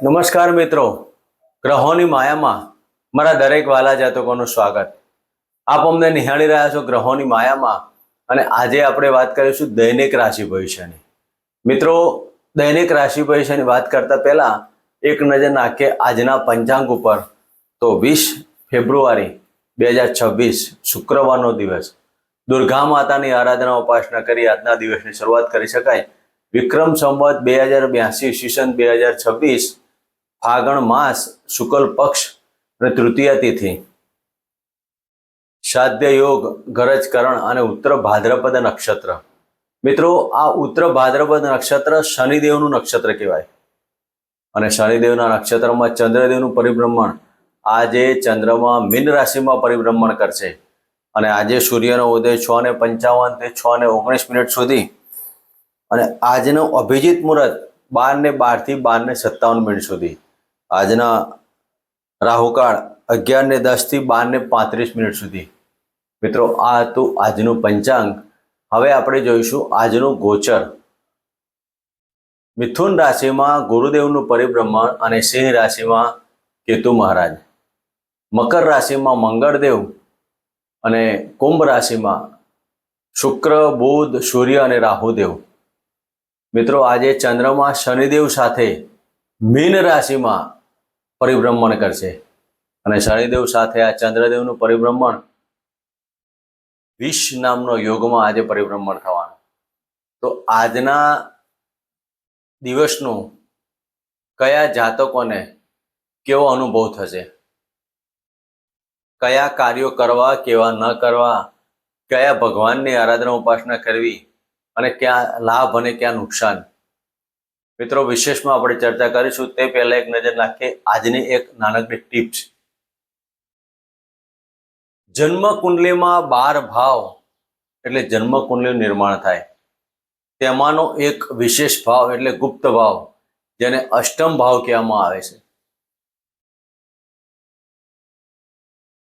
નમસ્કાર મિત્રો, ગ્રહોની માયામાં મારા દરેક વાલા જાતકોનું સ્વાગત. આપ અમને નિહાળી રહ્યા છો ગ્રહોની માયામાં, અને આજે આપણે વાત કરીશું દૈનિક રાશિ ભવિષ્યની. મિત્રો, દૈનિક રાશિ ભવિષ્યની વાત કરતા પહેલા એક નજર નાખીએ આજના પંચાંગ ઉપર. તો 20 ફેબ્રુઆરી 2026 શુક્રવારનો દિવસ. દુર્ગા માતાની આરાધના ઉપાસના કરી આજના દિવસની શરૂઆત કરી શકાય. વિક્રમ સંવત 2082 ઈસવીસન 2026 ફાગણ માસ શુક્લ પક્ષ અને તૃતીયા તિથિ, સાધ્ય યોગ, ગરજ કરણ અને ઉત્તર ભાદ્રપદ નક્ષત્ર. મિત્રો, આ ઉત્તર ભાદ્રપદ નક્ષત્ર શનિદેવનું નક્ષત્ર કહેવાય, અને શનિદેવના નક્ષત્રમાં ચંદ્રદેવનું પરિભ્રમણ. આજે ચંદ્રમા મીન રાશિમાં પરિભ્રમણ કરશે, અને આજે સૂર્યનો ઉદય 6:55 થી 6:19 સુધી, અને આજનો અભિજીત મુહૂર્ત 12:12 થી 12:57 સુધી. આજના રાહુકાળ 11:10 થી 12:35 સુધી. મિત્રો, આ હતું આજનું પંચાંગ. હવે આપણે જોઈશું આજનું ગોચર. મિથુન રાશિમાં ગુરુદેવનું પરિભ્રમણ અને સિંહ રાશિમાં કેતુ મહારાજ, મકર રાશિમાં મંગળદેવ અને કુંભ રાશિમાં શુક્ર, બુધ, સૂર્ય અને રાહુદેવ. મિત્રો, આજે ચંદ્રમા શનિદેવ સાથે મીન રાશિમાં પરિભ્રમણ કરશે, અને શનિદેવ સાથે આ ચંદ્રદેવનું પરિભ્રમણ વિષ નામનો યોગમાં આજે પરિભ્રમણ થવાનું. તો આજના દિવસનું કયા જાતકોને કેવો અનુભવ થશે, કયા કાર્યો કરવા, કેવા ન કરવા, કયા ભગવાનની આરાધના ઉપાસના કરવી, અને ક્યાં લાભ અને ક્યાં નુકસાન, મિત્રો વિશેષમાં આપણે ચર્ચા કરીશું. તે પહેલા એક નજર નાખીએ આજની એક નાનકડી ટિપ્સ. જન્મ કુંડલીમાં 12 ભાવ એટલે જન્મ કુંડલીનું નિર્માણ થાય. તેમાંનો એક વિશેષ ભાવ એટલે ગુપ્ત ભાવ, જેને અષ્ટમ ભાવ કહેવામાં આવે છે.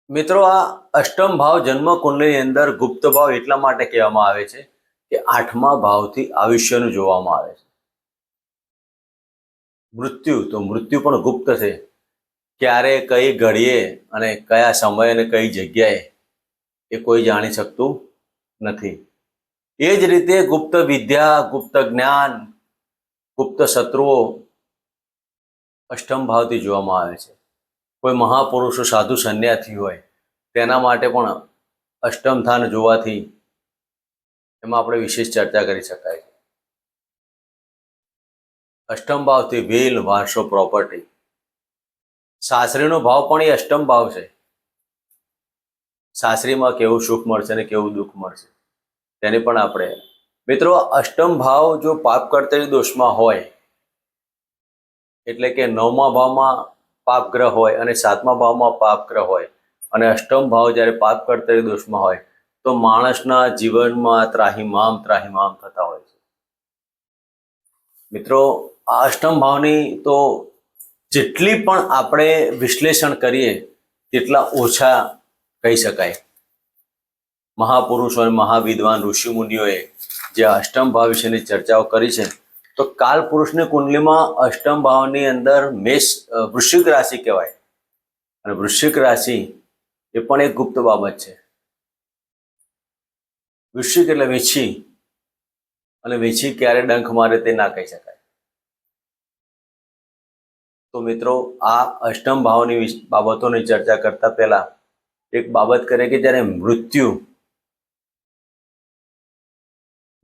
મિત્રો, આ અષ્ટમ ભાવ જન્મ કુંડલીની અંદર ગુપ્ત ભાવ એટલા માટે કહેવામાં આવે છે કે 8મા ભાવથી આયુષ્યનું જોવામાં આવે છે. મૃત્યુ, તો મૃત્યુ પણ ગુપ્ત છે. ક્યારે, કઈ ઘડીએ અને કયા સમય અને કઈ જગ્યાએ, એ કોઈ જાણી શકતું નથી. એ જ રીતે ગુપ્ત વિદ્યા, ગુપ્ત જ્ઞાન, ગુપ્ત શત્રુઓ અષ્ટમ ભાવથી જોવામાં આવે છે. કોઈ મહાપુરુષો, સાધુ, સંન્યાસી હોય તેના માટે પણ અષ્ટમ સ્થાન જોવાથી એમાં આપણે વિશેષ ચર્ચા કરી શકાય. અષ્ટમ ભાવથી વેલ, વારસો, પ્રોપર્ટી. સાસરીનો ભાવ પણ એ અષ્ટમ ભાવ છે. સાસરીમાં કેવું સુખ મળશે અને કેવું દુઃખ મળશે તેની પણ આપણે. મિત્રો, અષ્ટમ ભાવ જો પાપ કર્તરી દોષમાં હોય, એટલે કે 9મા ભાવમાં પાપ ગ્રહ હોય અને 7મા ભાવમાં પાપ ગ્રહ હોય, અને અષ્ટમ ભાવ જ્યારે પાપ કર્તરી દોષમાં હોય, તો માણસના જીવનમાં ત્રાહિમામ થતા હોય છે. મિત્રો, આ અષ્ટમ ભાવની તો જેટલી પણ આપણે વિશ્લેષણ કરીએ તેટલા ઓછા કહી શકાય. મહાપુરુષો અને મહાવિદ્વાન ઋષિમુનિઓએ જે અષ્ટમ ભાવ વિશેની ચર્ચાઓ કરી છે, તો કાલ પુરુષની કુંડલીમાં અષ્ટમ ભાવની અંદર વૃશ્ચિક રાશિ કહેવાય, અને વૃશ્ચિક રાશિ એ પણ એક ગુપ્ત બાબત છે. વૃશ્ચિક એટલે વીંછી, અને વીંછી ક્યારે ડંખ મારે તે ના કહી શકાય. તો મિત્રો, આ અષ્ટમ ભાવની બાબતોની ચર્ચા કરતા પહેલા એક બાબત કરીએ કે જ્યારે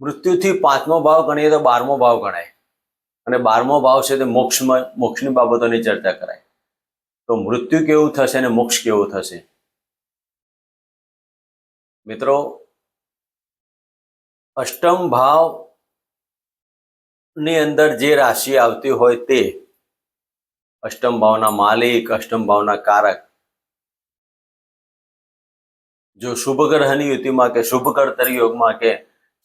મૃત્યુથી 5મો ભાવ ગણીએ તો 12મો ભાવ ગણાય, અને 12મો ભાવ છે તે મોક્ષની બાબતોની ચર્ચા કરાય. તો મૃત્યુ કેવું થશે અને મોક્ષ કેવું થશે? મિત્રો, અષ્ટમ ભાવ ની અંદર જે રાશિ આવતી હોય તે અષ્ટમ ભાવના માલિક, અષ્ટમ ભાવના કારક. જો શુભ ગ્રહની યુતિમાં કે શુભ કર્તરી યોગમાં કે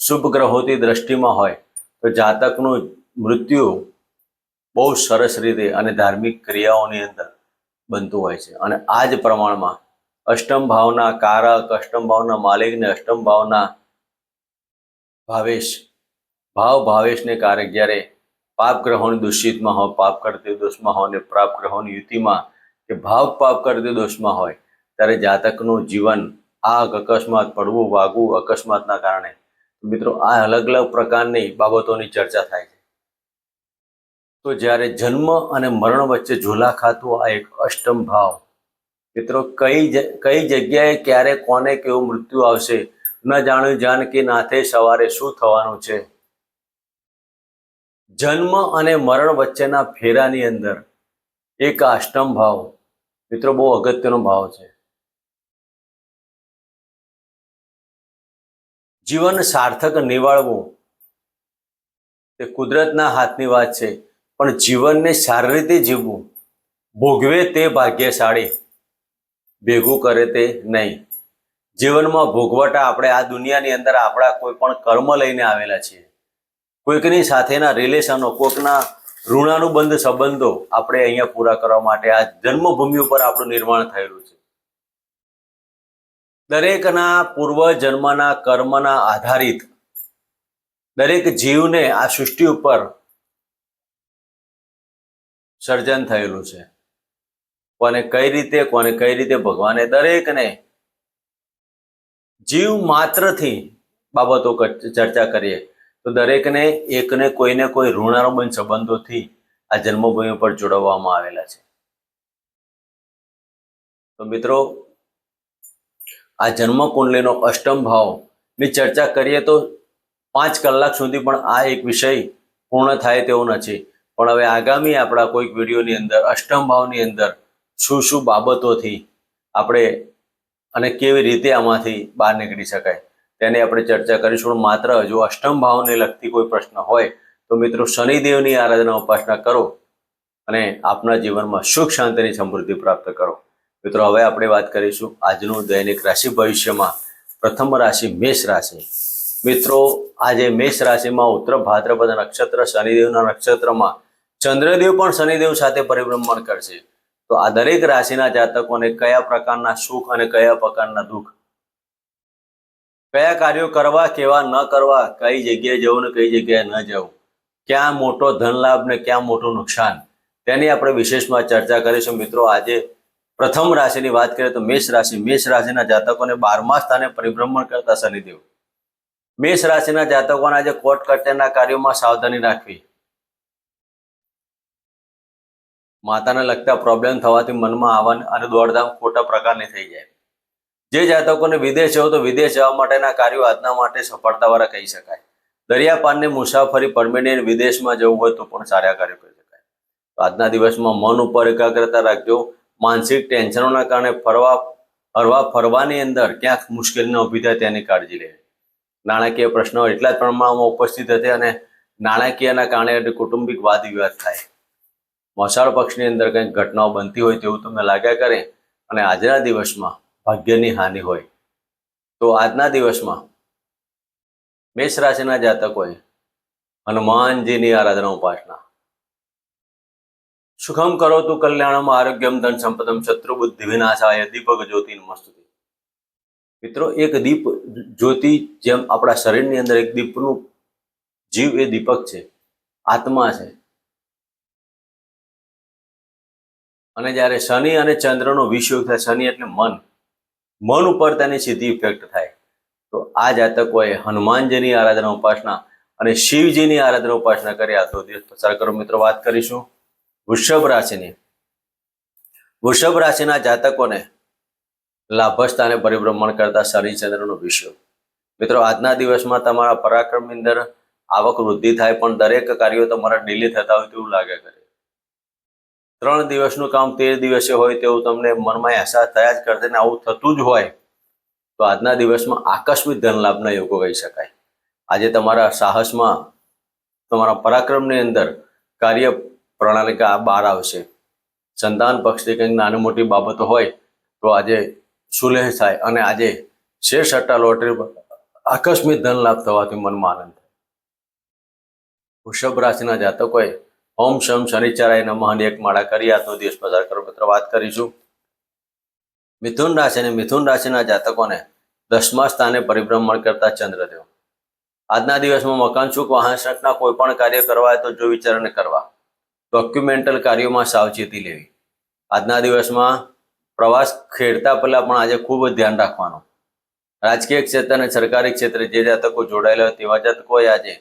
શુભ ગ્રહોની દ્રષ્ટિમાં હોય, તો જાતકનું મૃત્યુ બહુ સરસ રીતે અને ધાર્મિક ક્રિયાઓની અંદર બનતું હોય છે. અને આ જ પ્રમાણમાં અષ્ટમ ભાવના કારક, અષ્ટમ ભાવના માલિક ને અષ્ટમ ભાવના ભાવેશને કારક જ્યારે પાપ ગ્રહોની દુષિતમાં હોય, પાપ કરતી દોષમાં હોય, અને પાપ ગ્રહોની યુતિમાં કે ભાવ પાપ કરતી દોષમાં હોય, ત્યારે જાતકનું જીવન આગ, અકસ્માત, પડવું, વાગવું, અકસ્માતના કારણે મિત્રો આ અલગ અલગ પ્રકારની બાબતોની ચર્ચા થાય છે. તો જ્યારે જન્મ અને મરણ વચ્ચે ઝોલા ખાતું આ એક અષ્ટમ ભાવ, મિત્રો કઈ જગ્યાએ ક્યારે કોને કેવું મૃત્યુ આવશે ન જાણ્યું જાનકી નાથે સવારે શું થવાનું છે. જન્મ અને મરણ વચ્ચેના ફેરાની અંદર એક અષ્ટમ ભાવ મિત્રો બહુ અગત્યનો ભાવ છે. જીવન સાર્થક નિવાળવું તે કુદરતના હાથની વાત છે, પણ જીવનને સારી રીતે જીવવું, ભોગવે તે ભાગ્યશાળી, ભેગું કરે તે નહીં. જીવનમાં ભોગવટા આપણે આ દુનિયાની અંદર આપણા કોઈ પણ કર્મ લઈને આવેલા છીએ. કોઈકની સાથેના રિલેશનો, કોઈકના ઋણાનુબંધ સંબંધો આપણે અહીંયા પૂરા કરવા માટે આ જન્મભૂમિ ઉપર આપણું નિર્માણ થયેલું છે. દરેકના પૂર્વ જન્મના કર્મના આધારિત દરેક જીવને આ સૃષ્ટિ ઉપર સર્જન થયેલું છે. કોને કઈ રીતે ભગવાને દરેકને જીવ માત્રથી બાબતો ચર્ચા કરીએ તો દરેકને એકને કોઈને કોઈ ઋણાનુબંધ સંબંધોથી આ જન્મભૂમિ પર જોડવામાં આવેલા છે. તો મિત્રો આ જન્મ કુંડલીનો અષ્ટમ ભાવની ચર્ચા કરીએ તો 5 કલાક સુધી પણ આ એક વિષય પૂર્ણ થાય તેવો નથી. પણ હવે આગામી આપણા કોઈક વિડીયોની અંદર અષ્ટમ ભાવની અંદર શું બાબતોથી આપણે અને કેવી રીતે આમાંથી બહાર નીકળી શકાય તેની આપણે ચર્ચા કરીશું. માત્ર જો અષ્ટમ ભાવને લગતી કોઈ પ્રશ્ન હોય તો મિત્રો શનિદેવની આરાધના ઉપાસના કરો અને આપના જીવનમાં સુખ શાંતિની સમૃદ્ધિ પ્રાપ્ત કરો. મિત્રો હવે આપણે વાત કરીશું આજનું દૈનિક રાશિ ભવિષ્યમાં. પ્રથમ રાશિ મેષ રાશિ. મિત્રો આજે મેષ રાશિમાં ઉત્તર ભાદ્રપદ નક્ષત્ર, શનિદેવના નક્ષત્રમાં ચંદ્રદેવ પણ શનિદેવ સાથે પરિભ્રમણ કરશે. તો આ દરેક રાશિના જાતકોને કયા પ્રકારના સુખ અને કયા પ્રકારના દુઃખ, કયા કાર્યો કરવા, કેવા ન કરવા, કઈ જગ્યાએ જવું ને કઈ જગ્યાએ ન જવું, ક્યાં મોટો ધન લાભ ને ક્યાં મોટું નુકસાન, તેની આપણે વિશેષમાં ચર્ચા કરીશું. મિત્રો આજે પ્રથમ રાશિની વાત કરીએ તો મેષ રાશિ. મેષ રાશિના જાતકોને 12મા સ્થાને પરિભ્રમણ કરતા શનિદેવ. મેષ રાશિના જાતકોને આજે કોર્ટ કચેરીના કાર્યોમાં સાવધાની રાખવી. માતાને લગતા પ્રોબ્લેમ થવાથી મનમાં આવવાની અને દોડધામ ખોટા પ્રકારની થઈ જાય. જે જાતકોને વિદેશ જવું તો વિદેશ જવા માટેના કાર્યો આજના માટે સફળતાવાળા કહી શકાય. દરિયાપારની મુસાફરી, પરમેનન્ટ વિદેશમાં જવું હોય તો પણ સારા કાર્યો કરી શકાય. તો આજના દિવસમાં મન ઉપર એકાગ્રતા રાખજો. માનસિક ટેન્શનોના કારણે ફરવાની અંદર ક્યાંક મુશ્કેલી ન ઊભી થાય તેની કાળજી લેવી. નાણાકીય પ્રશ્નો એટલા જ પ્રમાણમાં ઉપસ્થિત હશે અને નાણાકીયના કારણે કૌટુંબિક વાદ વિવાદ થાય. મોસાળ પક્ષની અંદર કંઈક ઘટનાઓ બનતી હોય તેવું તમને લાગ્યા કરે અને આજના દિવસમાં ભાગ્યની હાનિ હોય તો આજના દિવસમાં મેષ રાશિના જાતકોએ હનુમાનજીની આરાધના ઉપાસના. સુખમ કરો તું કલ્યાણમ આરોગ્યમ ધન સંપદમ શત્રુ બુદ્ધિ વિનાશાય દીપક જ્યોતિ નમસ્તુતે. મિત્રો એક દીપ જ્યોતિ જેમ આપણા શરીરની અંદર એક દીપનું જીવ એ દીપક છે, આત્મા છે. અને જ્યારે શનિ અને ચંદ્રનો વિષયોગ થાય, શનિ એટલે મન ઉપર તેની સીધી ઇફેક્ટ થાય. તો આ જાતકોએ હનુમાનજીની આરાધના ઉપાસના અને શિવજીની આરાધના ઉપાસના કરી આ દિવસ પસાર કરો. મિત્રો વાત કરીશું વૃષભ રાશિની. વૃષભ રાશિના જાતકોને લાભસ્થાને પરિભ્રમણ કરતા શનિ ચંદ્રનો વિષયોગ. મિત્રો આજના દિવસમાં તમારા પરાક્રમની અંદર આવક વૃદ્ધિ થાય, પણ દરેક કાર્યો તમારા ડીલે થતા હોય તેવું લાગે કરે. 3 દિવસનું કામ 13 દિવસે હોય તેવું તમને મનમાં અહેસાસ થયા જ કરશે ને આવું થતું જ હોય તો આજના દિવસમાં આકસ્મિક ધન લાભના યોગો કહી શકાય. આજે તમારા સાહસમાં, તમારા પરાક્રમની અંદર કાર્ય પ્રણાલિકા બહાર આવશે. સંતાન પક્ષથી કંઈક નાની મોટી બાબતો હોય તો આજે સુલેહ થાય અને આજે શેર સટ્ટા લોટરી આકસ્મિક ધન લાભ થવાથી મનમાં આનંદ થાય. વૃષભ રાશિના જાતકોએ ઓમ શમ શનિચારાય નમઃની એક માળા કરી આજનો દિવસ પસાર કરો. મિત્રો વાત કરીશું મિથુન રાશિ. મિથુન રાશિના જાતકોને 10મા સ્થાને પરિભ્રમણ કરતા ચંદ્રદેવ. આજના દિવસમાં મકાન સુખ વાહન સુખના કોઈ પણ કાર્ય કરવા હોય તો જો વિચારીને કરવા. ડોક્યુમેન્ટલ કાર્યોમાં સાવચેતી લેવી. આજના દિવસમાં પ્રવાસ ખેડતા પહેલા પણ આજે ખૂબ જ ધ્યાન રાખવાનું. રાજકીય ક્ષેત્ર અને સરકારી ક્ષેત્રે જે જાતકો જોડાયેલા હોય તેવા જાતકોએ આજે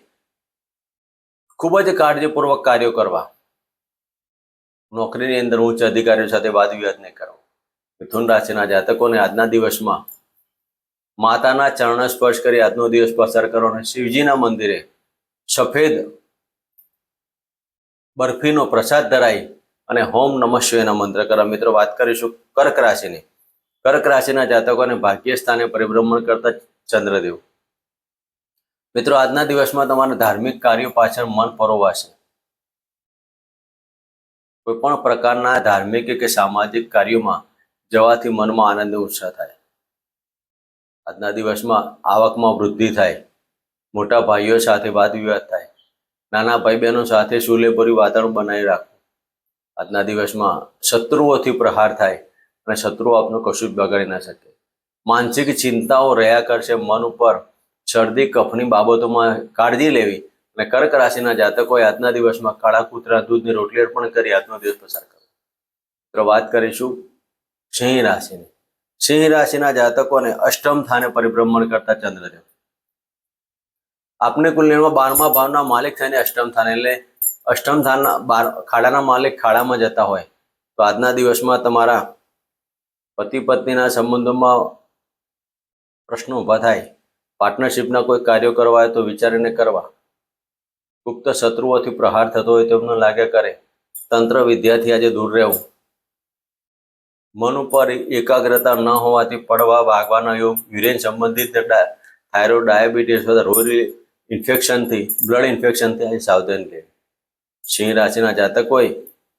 ખૂબ જ કાળજીપૂર્વક કાર્યો કરવા. નોકરીની અંદર ઉચ્ચ અધિકારીઓ સાથે વાદ વિવાદ નહીં કરવો. મિથુન રાશિના જાતકોને આજના દિવસમાં માતાના ચરણ સ્પર્શ કરી આજનો દિવસ પસાર કરો અને શિવજીના મંદિરે સફેદ બરફીનો પ્રસાદ ધરાઈ અને હોમ નમઃ શિવાયના મંત્ર કરવા. મિત્રો, વાત કરીશું કર્ક રાશિની. કર્ક રાશિના જાતકોને ભાગ્ય સ્થાને પરિભ્રમણ કરતા ચંદ્રદેવ. મિત્રો, આજના દિવસમાં તમારા ધાર્મિક કાર્યો પાછળ મન પરોવાશે. કોઈ પણ પ્રકારના ધાર્મિક કે સામાજિક કાર્યોમાં જવાથી મનમાં આનંદ ઉત્સાહ થાય. આજના દિવસમાં આવકમાં વૃદ્ધિ થાય. મોટા ભાઈઓ સાથે વાદ વિવાદ થાય. નાના ભાઈ બહેનો સાથે સુલેભર્યું વાતાવરણ બનાવી રાખવું. આજના દિવસમાં શત્રુઓથી પ્રહાર થાય અને શત્રુઓ આપનું કશું જ બગાડી ના શકે. માનસિક ચિંતાઓ રહ્યા કરશે. મન ઉપર શરદી કફની બાબતોમાં કાળજી લેવી. અને કર્ક રાશિના જાતકોએ આજના દિવસમાં કાળા કૂતરા દૂધની રોટલી અર્પણ કરી આજનો દિવસ પસાર કરો. તો વાત કરીશું સિંહ રાશિની. સિંહ રાશિના જાતકોને અષ્ટમ સ્થાને પરિભ્રમણ કરતા ચંદ્રદેવ. આપને કુંડળીમાં 12મા ભાવના માલિક થઈને અષ્ટમ સ્થાને, એટલે અષ્ટમ સ્થાનના ખાડાના માલિક ખાડામાં જતા હોય તો આજના દિવસમાં તમારા પતિ પત્નીના સંબંધોમાં પ્રશ્નો ઊભા થાય. પાર્ટનરશિપના કોઈ કાર્યો કરવા હોય તો વિચારીને કરવા. ગુપ્ત શત્રુઓથી પ્રહાર થતો હોય તેમને લાગ્યા કરે. તંત્ર વિદ્યાથી આજે દૂર રહેવું. મન ઉપર એકાગ્રતા ન હોવાથી પડવા ભાગવાના યોગ. યુરિન સંબંધિત થાઇરોઇડ, ડાયાબિટીસ અથવા રોગ ઇન્ફેક્શનથી, બ્લડ ઇન્ફેક્શનથી આજે સાવધાન રહેવું. સિંહ રાશિના જાતકોએ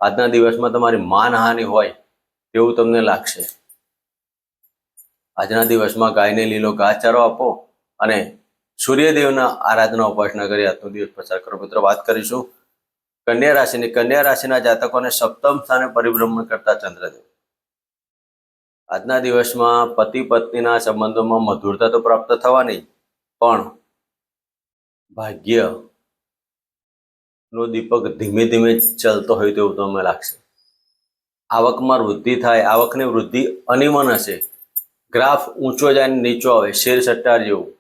આજના દિવસમાં તમારી માનહાનિ હોય તેવું તમને લાગશે. આજના દિવસમાં ગાયને લીલો ઘાસચારો આપો અને સૂર્યદેવના આરાધના ઉપાસના કરી આજનો દિવસ પસાર કરો. મિત્રો, વાત કરીશું કન્યા રાશિની. કન્યા રાશિના જાતકોને સપ્તમ સ્થાને પરિભ્રમણ કરતા ચંદ્રદેવ. આજના દિવસમાં પતિ પત્નીના સંબંધોમાં મધુરતા તો પ્રાપ્ત થવાની, પણ ભાગ્ય નો દીપક ધીમે ધીમે ચાલતો હોય તેવું તમને લાગશે. આવકમાં વૃદ્ધિ થાય. આવકની વૃદ્ધિ અનિમન હશે. ગ્રાફ ઊંચો જાય ને નીચો આવે, શેર સટ્ટા જેવું.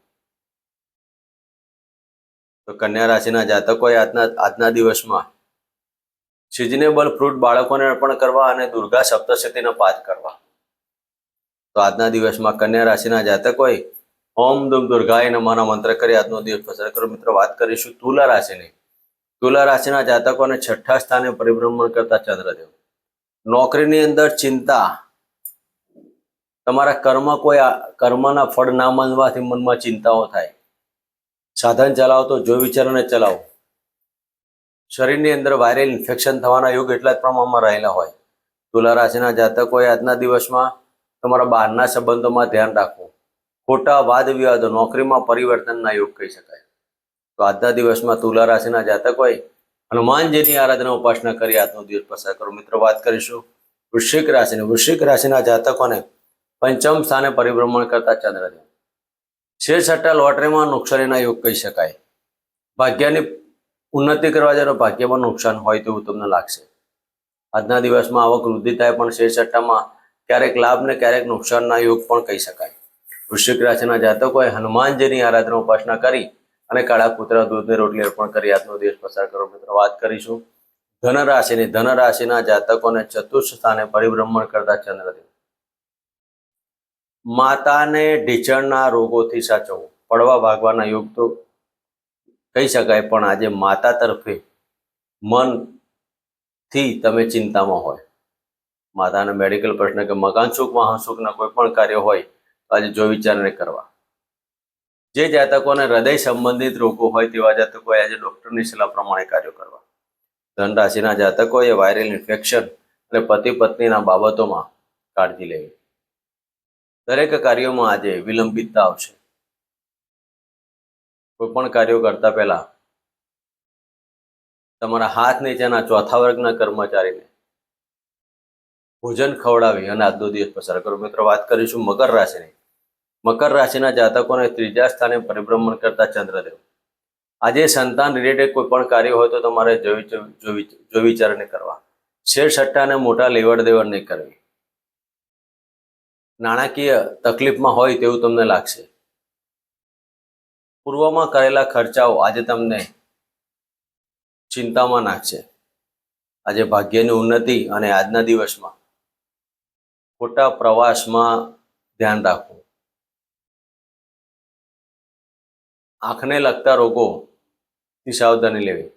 તો કન્યા રાશિના જાતકોએ આજના દિવસમાં સિઝનેબલ ફ્રૂટ બાળકોને અર્પણ કરવા અને દુર્ગા સપ્તશતીનો પાઠ કરવા. તો આજના દિવસમાં કન્યા રાશિના જાતકોએ ઓમ દુમ દુર્ગાય નમઃના મંત્ર કરી આજનો દિવસ પસાર કરો. મિત્રો, વાત કરીશું તુલા રાશિની. તુલા રાશિના જાતકોને છઠ્ઠા સ્થાને પરિભ્રમણ કરતા ચંદ્રદેવ. નોકરીની અંદર ચિંતા. તમારા કર્મના ફળ ના મળવાથી મનમાં ચિંતાઓ થાય. સાધન ચલાવો તો જો વિચારોને ચલાવો. શરીરની અંદર વાયરલ ઇન્ફેક્શન થવાના યોગ એટલા જ પ્રમાણમાં રહેલા હોય. તુલા રાશિના જાતકોએ આજના દિવસમાં તમારા બહારના સંબંધોમાં ધ્યાન રાખવું. ખોટા વાદ વિવાદો, નોકરીમાં પરિવર્તનના યોગ કહી શકાય. તો આજના દિવસમાં તુલા રાશિના જાતકોએ હનુમાનજીની આરાધના ઉપાસના કરી આજનો દિવસ પસાર કરો. મિત્રો, વાત કરીશું વૃશ્ચિક રાશિની. વૃશ્ચિક રાશિના જાતકોને પંચમ સ્થાને પરિભ્રમણ કરતા ચંદ્રદેવ. શેર સટ્ટા લોટરીમાં નુકસાનીના યોગ કહી શકાય. ભાગ્યની ઉન્નતિ કરવા જયારે ભાગ્યમાં નુકસાન હોય તેવું તમને લાગશે. આજના દિવસમાં આવક વૃદ્ધિ થાય, પણ શેર સટ્ટામાં ક્યારેક લાભ ને ક્યારેક નુકસાનના યોગ પણ કહી શકાય. વૃશ્ચિક રાશિના જાતકોએ હનુમાનજીની આરાધના ઉપાસના કરી અને કાળા કૂતરા દૂધની રોટલી અર્પણ કરી આજનો દિવસ પસાર કરો. મિત્રો, વાત કરીશું ધન રાશિની. ધન રાશિના જાતકોને ચતુર્થ સ્થાને પરિભ્રમણ કરતા ચંદ્રદેવ. માતાને ઢીચણના રોગોથી સાચવવું. પડવા ભાગવાના યોગ તો કહી શકાય, પણ આજે માતા તરફે મનથી તમે ચિંતામાં હોય. માતાના મેડિકલ પ્રશ્ન કે મકાન સુખ વાહન સુખના કોઈ પણ કાર્ય હોય તો આજે જો વિચારને કરવા. જે જાતકોને હૃદય સંબંધિત રોગો હોય તેવા જાતકોએ આજે ડોક્ટરની સલાહ પ્રમાણે કાર્યો કરવા. ધન રાશિના જાતકોએ વાયરલ ઇન્ફેક્શન અને પતિ પત્નીના બાબતોમાં કાળજી લેવી. દરેક કાર્યોમાં આજે વિલંબિતતા આવશે. કોઈ પણ કાર્યો કરતા પહેલા તમારા હાથ નીચેના ચોથા વર્ગના કર્મચારીને ભોજન ખવડાવી અને આજનો દિવસ પસાર કરો. મિત્રો, વાત કરીશું મકર રાશિની. મકર રાશિના જાતકોને ત્રીજા સ્થાને પરિભ્રમણ કરતા ચંદ્રદેવ. આજે સંતાન રિલેટેડ કોઈ પણ કાર્ય હોય તો તમારે જોઈ વિચારીને કરવા. શેરસટ્ટા અને મોટા લેવડ દેવડ નહીં કરવી. નાણાકીય તકલીફમાં હોય તેવું તમને લાગશે. પૂર્વમાં કરેલા ખર્ચાઓ આજે તમને ચિંતામાં નાખશે. આજે ભાગ્યની ઉન્નતિ અને આજના દિવસમાં ખોટા પ્રવાસમાં ધ્યાન રાખવું. આંખને લગતા રોગોથી સાવધાની લેવી.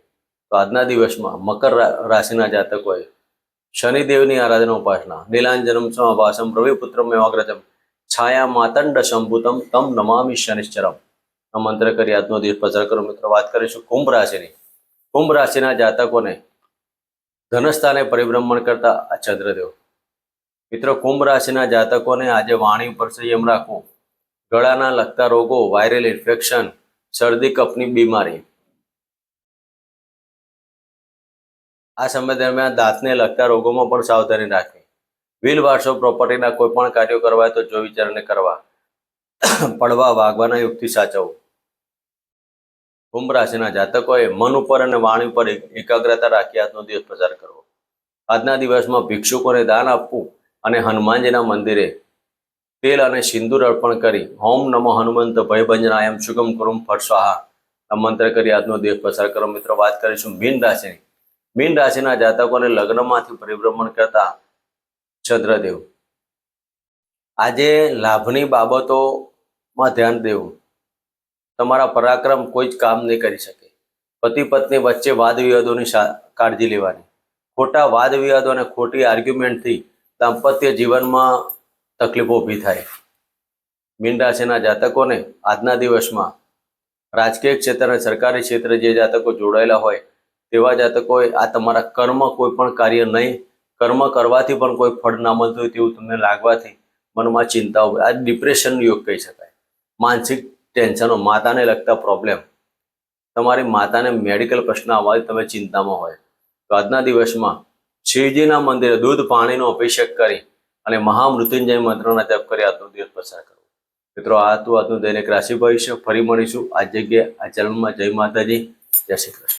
તો આજના દિવસમાં મકર રાશિના જાતકોએ શનિદેવની આરાધના ઉપાસના, નીલાંજનમ સમાભાસમ રવિપુત્રમ એવાગ્રજમ છાયા માતંડ સંભૂતમ તમ નમામિ શનિશ્ચરમ આ મંત્ર કરી આજનો દિવસ પસાર કરો. મિત્રો, વાત કરીશું કુંભ રાશિની. કુંભ રાશિના જાતકોને ધનસ્થાને પરિભ્રમણ કરતા આ ચંદ્રદેવ. મિત્રો, કુંભ રાશિના જાતકોને આજે વાણી ઉપર સંયમ રાખવું. ગળાના લગતા રોગો, વાયરલ ઇન્ફેક્શન, શરદી કફની બીમારી. આ સમય દરમિયાન દાંતને લગતા રોગોમાં પણ સાવધાની રાખવી. વ્હીલ વારસો પ્રોપર્ટીના કોઈ પણ કાર્યો કરવા તો જો વિચારને કરવા. પડવા વાગવાના યુગથી સાચવવું. કુંભ રાશિના જાતકોએ મન ઉપર અને વાણી ઉપર એકાગ્રતા રાખી આજનો દિવસ પસાર કરવો. આજના દિવસમાં ભિક્ષુકોને દાન આપવું અને હનુમાનજીના મંદિરે તેલ અને સિંદૂર અર્પણ કરી ઓમ નમો હનુમંત ભયભંજનાયમ શુગમ કુરુમ ફટ સ્વાહા આ મંત્ર કરી આજનો દિવસ પસાર કરો. મિત્રો, વાત કરીશું મીન રાશિની. મીન રાશિના જાતકોને લગ્નમાંથી પરિભ્રમણ કરતા ચંદ્રદેવ. આજે લાભની બાબતોમાં ધ્યાન દેવું. તમારા પરાક્રમ કોઈ જ કામ નહીં કરી શકે. પતિ પત્ની વચ્ચે વાદ વિવાદોની કાળજી લેવાની. ખોટા વાદ વિવાદો અને ખોટી આર્ગ્યુમેન્ટથી દાંપત્ય જીવનમાં તકલીફો ઊભી થાય. મીન રાશિના જાતકોને આજના દિવસમાં રાજકીય ક્ષેત્ર અને સરકારી ક્ષેત્રે જે જાતકો જોડાયેલા હોય તેવા જાતકોએ આ તમારા કર્મ કોઈ પણ કાર્ય નહીં, કર્મ કરવાથી પણ કોઈ ફળ ના મળતું હોય તેવું તમને લાગવાથી મનમાં ચિંતાઓ, આ ડિપ્રેશન યોગ કહી શકાય. માનસિક ટેન્શનો, માતાને લગતા પ્રોબ્લેમ, તમારી માતાને મેડિકલ પ્રશ્ન આવવાથી તમે ચિંતામાં હોય તો આજના દિવસમાં શિવજીના મંદિરે દૂધ પાણીનો અભિષેક કરી અને મહામૃત્યુંજય મંત્રના જપ કરી આજનો દિવસ પસાર કરવો. મિત્રો, આ હતું આજનું દૈનિક રાશિ ભવિષ્ય. ફરી મળીશું આ જગ્યાએ, આ ચેનલમાં. જય માતાજી, જય શ્રી કૃષ્ણ.